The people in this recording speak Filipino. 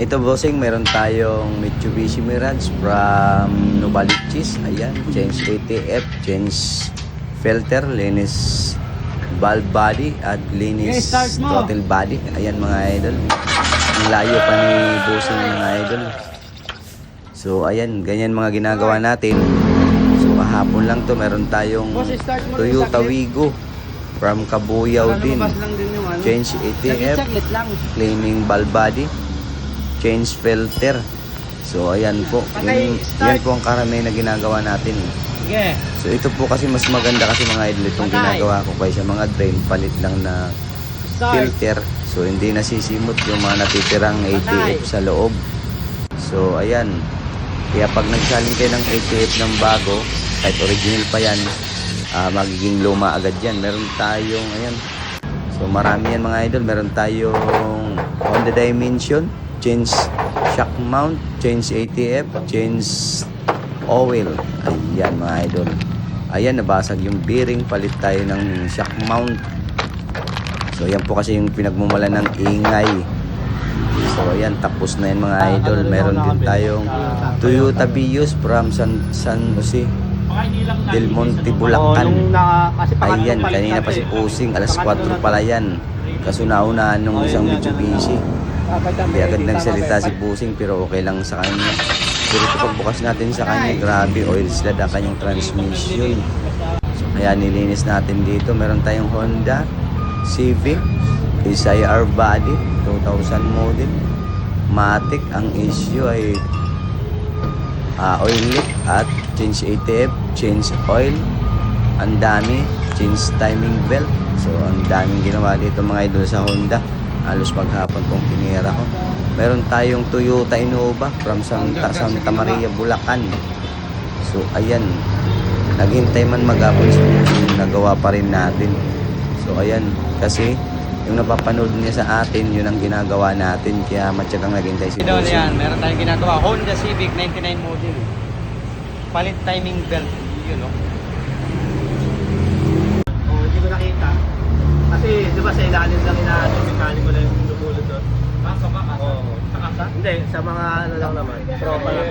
Ito bossing, meron tayong Mitsubishi Mirage from Novaliches. Ayan, change ATF, change filter, linis valve body at linis throttle body. Ayan mga idol. Ang layo pa ni bossing mga idol. So ayan, ganyan mga ginagawa natin. So kahapon lang to, meron tayong Toyota Wigo from Kabuyao din. Change ATF, cleaning valve body, change filter. So ayan po, yan po ang karamihan na ginagawa natin. So ito po kasi mas maganda kasi mga idol itong ginagawa ko kaysa mga drain, palit lang na filter. So hindi nasisimot yung mga natitirang ATF sa loob. So ayan, kaya pag nagsaling kayo ng ATF ng bago, kahit original pa yan, magiging luma agad yan. Meron tayong ayan, so marami yan mga idol. Meron tayong Honda Dimension, change shock mount, change ATF, change oil. Ayan mga idol. Ayan, nabasag yung bearing, palit tayo ng shock mount. So ayan po kasi yung pinagmumula ng ingay. So ayan, tapos na yan mga idol. Meron din tayong Toyota Vios from San Jose Del Monte, Bulacan. Ayan, kanina pa si Pusing, alas 4 pala yan. Kaso naunahan nung isang Mitsubishi. Hindi agad nagsalita si Pusing pero okay lang sa kanya. Pero ito pagbukas natin sa kanya, grabe, oil slid ang kanyang transmission. So kaya nilinis natin dito. Meron tayong Honda Civic SIR body 2000 model matic. Ang issue ay oil leak at change ATF, change oil. Ang dami, change timing belt. So ang daming ginawa dito mga idol sa Honda. Halos maghapon kong pinira ko. Meron tayong Toyota Innova from Santa Maria, Bulacan. So ayan, naghintay man maghapon sa Pusing, nagawa pa rin natin. So ayan, kasi yung napapanood niya sa atin, yun ang ginagawa natin. Kaya matyagang naghintay si Pusing. Yan, meron tayong ginagawa. Honda Civic 99 model. Palit timing belt. Yun, no? Oh, hindi ko nakita. Kasi, di ba sa ilalim lang inaano, mekaniko lang yung lumulot doon. Sa bakas? Oo. Sa kasa? Hindi, sa mga ano lang naman. Tropa lang.